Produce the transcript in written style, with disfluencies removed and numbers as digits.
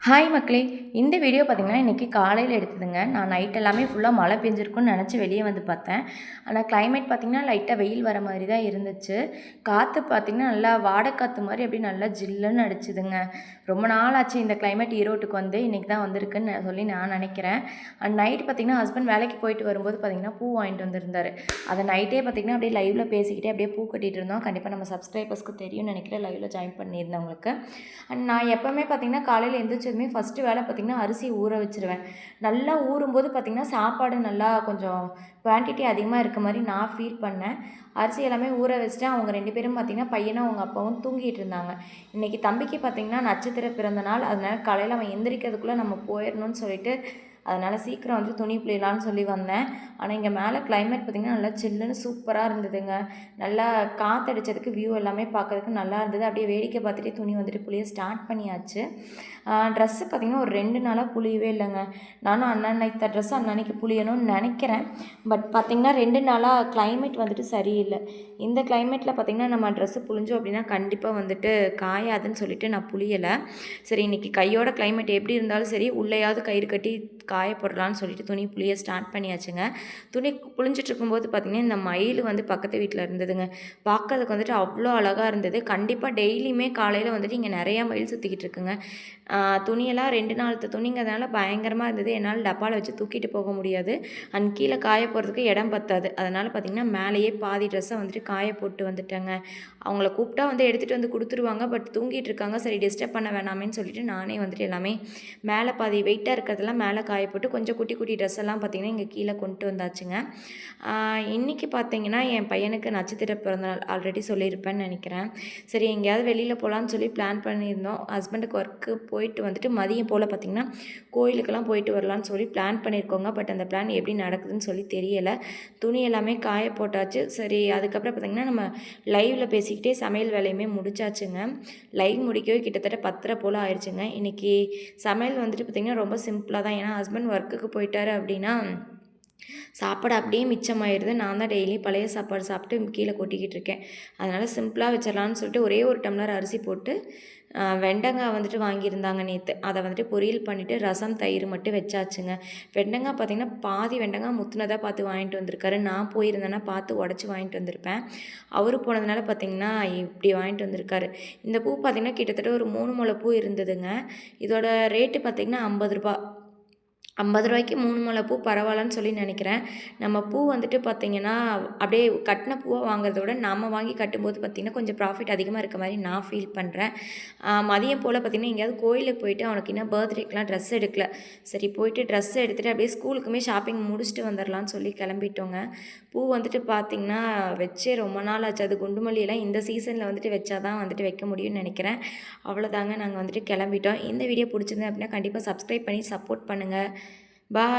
Hi மக்களே! இந்த video பார்த்தீங்கன்னா, இன்றைக்கி காலையில எடுத்ததுங்க. நான் நைட் எல்லாமே ஃபுல்லா மழை பெஞ்சிருக்கும்னு நெனச்சு வெளிய வந்து பார்த்தேன். ஆனா கிளைமேட் பார்த்தீங்கன்னா, லைட்டா வெயில் வர மாரி தான் இருந்துச்சு. காத்து பார்த்தீங்கன்னா, நல்லா வாடைக்காத்து மாரி அப்படியே நல்லா ஜில்லுன்னு அடிச்சுதுங்க. ரொம்ப நாள் ஆச்சு இந்த கிளைமேட் ஈரோட்டுக்கு வந்து. இன்னைக்கு தான் வந்திருக்குன்னு சொல்லி நான் நெனைக்கிறேன். அண்ட் நைட் பார்த்தீங்கன்னா, ஹஸ்பண்ட் வேலைக்கு போயிட்டு வரும்போது பார்த்தீங்கன்னா, பூ வாங்கிட்டு வந்திருந்தாரு. அத நைட்டே பார்த்தீங்கன்னா, அப்படியே லைவ்ல பேசிக்கிட்டே அப்படியே பூ கட்டிட்டு இருந்தோம். கண்டிப்பா நம்ம சப்ஸ்கிரைபர்ஸ்க்கு தெரியும்னு நெனைக்கிறேன். லைவ்ல ஜாயின் பண்ணியிருந்தவங்களுக்கு. அண்ட் நான் எப்பவுமே பார்த்தீங்கன்னா, காலையில எந்திரிச்சதுமே ஃபஸ்ட்டு வேலை பார்த்தீங்கன்னா, அரிசி ஊற வச்சுருவேன். நல்லா ஊறும்போது பார்த்தீங்கன்னா, சாப்பாடு நல்லா கொஞ்சம் குவான்டிட்டி அதிகமாக இருக்க மாரி நான் ஃபீல் பண்ணேன். அரிசி எல்லாமே ஊற வச்சுட்டேன். அவங்க 2 பேரும் பார்த்தீங்கன்னா, பையனும் அவங்க அப்பாவும் தூங்கிட்டு இருந்தாங்க. இன்றைக்கி தம்பிக்கு பார்த்தீங்கன்னா, நட்சத்திர பிறந்த நாள். அதனால காலையில அவன் எந்திரிக்கிறதுக்குள்ளே நம்ம போயிடணும்னு சொல்லிட்டு, அதனால் சீக்கிரம் வந்து துணி பிழியலான்னு சொல்லி வந்தேன். ஆனால் இங்கே மேலே கிளைமேட் பார்த்திங்கன்னா நல்லா சில்லுன்னு சூப்பராக இருந்ததுங்க. நல்லா காற்றடிச்சதுக்கு வியூ எல்லாமே பார்க்கறதுக்கு நல்லா இருந்தது. அப்படியே வேடிக்கை பார்த்துட்டே துணி வந்துட்டு புளிய ஸ்டார்ட் பண்ணியாச்சு. ட்ரெஸ்ஸு பார்த்திங்கன்னா ஒரு 2 நாளாக புளியவே இல்லைங்க. நானும் அன்னன்னைக்கு ட்ரெஸ் அன்னன்னைக்கு புளியணும்னு நினைக்கிறேன். பட் பார்த்திங்கன்னா 2 நாளாக கிளைமேட் வந்துட்டு சரியில்லை. இந்த கிளைமேட்டில் பார்த்திங்கன்னா நம்ம ட்ரெஸ்ஸு புழிஞ்சோம் அப்படின்னா கண்டிப்பாக வந்துட்டு காயாதுன்னு சொல்லிட்டு நான் புளியலை. சரி இன்றைக்கி கையோட கிளைமேட் எப்படி இருந்தாலும் சரி உள்ளேயாவது கயிறு கட்டி காய போடலான்னு சொல்லிட்டு துணி புளிய ஸ்டார்ட் பண்ணியாச்சுங்க. துணி புழிஞ்சிட்டு இருக்கும்போது பார்த்திங்கன்னா இந்த மயில் வந்து பக்கத்து வீட்டில் இருந்ததுங்க. பார்க்கறதுக்கு வந்துட்டு அவ்வளோ அழகாக இருந்தது. கண்டிப்பாக டெய்லியுமே காலையில் வந்துட்டு இங்கே நிறையா மயில் சுற்றிக்கிட்டு இருக்குங்க. துணியெல்லாம் 2 நாளத்து துணிங்கிறதுனால பயங்கரமாக இருந்தது. என்னால் டப்பாவில் வச்சு தூக்கிட்டு போக முடியாது. அண்ட் கீழே காய போடுறதுக்கு இடம் பத்தாது. அதனால் பார்த்திங்கன்னா மேலேயே பாதி ட்ரெஸ்ஸை வந்துட்டு காய போட்டு வந்துட்டேங்க. அவங்கள கூப்பிட்டா வந்து எடுத்துகிட்டு வந்து கொடுத்துருவாங்க. பட் தூங்கிட்டு இருக்காங்க. சரி டிஸ்டர்ப் பண்ண வேணாமேன்னு சொல்லிட்டு நானே வந்துட்டு எல்லாமே மேலே பாதி வெயிட்டாக இருக்கிறதெல்லாம் மேலே காய போட்டு கொஞ்சம் குட்டி குட்டி ட்ரெஸ் எல்லாம் பார்த்திங்கன்னா இங்கே கீழே கொண்டு வந்தாச்சுங்க. இன்றைக்கி பார்த்திங்கன்னா என் பையனுக்கு நட்சத்திர பிறந்தநாள் ஆல்ரெடி சொல்லியிருப்பேன்னு நினைக்கிறேன். சரி எங்கேயாவது வெளியில் போகலான்னு சொல்லி பிளான் பண்ணியிருந்தோம். ஹஸ்பண்டுக்கு ஒர்க்கு போயிட்டு வந்துட்டு மதியம் போல் பார்த்திங்கன்னா கோயிலுக்கெல்லாம் போயிட்டு வரலான்னு சொல்லி பிளான் பண்ணியிருக்கோங்க. பட் அந்த பிளான் எப்படி நடக்குதுன்னு சொல்லி தெரியலை. துணி எல்லாமே காய போட்டாச்சு. சரி அதுக்கப்புறம் பார்த்திங்கன்னா நம்ம லைவில் பேசிக்கிட்டே சமையல் வேலையுமே முடிச்சாச்சுங்க. லைவ் முடிக்கவே கிட்டத்தட்ட 10:30 போல் ஆயிடுச்சுங்க. இன்றைக்கி சமையல் வந்துட்டு பார்த்திங்கன்னா ரொம்ப சிம்பிளாக தான். ஏன்னா ஹஸ்பண்ட் ஒர்க்குக்கு போயிட்டாரு அப்படின்னா சாப்பாடு அப்படியே மிச்சமாயிடுது. நான் தான் டெய்லி பழைய சாப்பாடு சாப்பிட்டு கீழே கொட்டிக்கிட்டு இருக்கேன். அதனால் சிம்பிளாக வச்சிடலான்னு சொல்லிட்டு ஒரே ஒரு டம்ளர் அரிசி போட்டு வெண்டங்காய் வந்துட்டு வாங்கியிருந்தாங்க நேற்று. அதை வந்துட்டு பொரியல் பண்ணிவிட்டு ரசம் தயிர் மட்டும் வச்சாச்சுங்க. வெண்டங்காய் பார்த்திங்கன்னா பாதி வெண்டங்காய் முத்துனதாக பார்த்து வாங்கிட்டு வந்திருக்காரு. நான் போயிருந்தேன்னா பார்த்து உடச்சி வாங்கிட்டு வந்திருப்பேன். அவரு போனதுனால பார்த்திங்கன்னா இப்படி வாங்கிட்டு வந்திருக்காரு. இந்த பூ பார்த்திங்கன்னா கிட்டத்தட்ட ஒரு 3 முழ பூ இருந்ததுங்க. இதோட ரேட்டு பார்த்திங்கன்னா ரூ. 50 ரூபாய்க்கு 3 முழ பூ பரவாயில்லன்னு சொல்லி நினைக்கிறேன். நம்ம பூ வந்துட்டு பார்த்திங்கன்னா அப்படியே கட்டின பூவாக வாங்குறத விட நம்ம வாங்கி கட்டும்போது பார்த்திங்கன்னா கொஞ்சம் ப்ராஃபிட் அதிகமாக இருக்க மாதிரி நான் ஃபீல் பண்ணுறேன். மதியம் போல் பார்த்திங்கன்னா எங்கேயாவது கோயிலுக்கு போயிட்டு அவனுக்கு இன்னும் பர்த்டேக்கெலாம் ட்ரெஸ் எடுக்கல. சரி போயிட்டு ட்ரெஸ் எடுத்துகிட்டு அப்படியே ஸ்கூலுக்குமே ஷாப்பிங் முடிச்சுட்டு வந்துடலான்னு சொல்லி கிளம்பிட்டோங்க. பூ வந்துட்டு பார்த்திங்கன்னா வச்சே ரொம்ப நாள் ஆச்சு. அது குண்டு மல்லியெல்லாம் இந்த சீசனில் வந்துட்டு வச்சா தான் வந்துட்டு வைக்க முடியும்னு நினைக்கிறேன். அவ்வளோதாங்க நாங்கள் வந்துட்டு கிளம்பிட்டோம். இந்த வீடியோ பிடிச்சிருந்தேன் அப்படின்னா கண்டிப்பாக சப்ஸ்கிரைப் பண்ணி சப்போர்ட் பண்ணுங்கள். பாய்.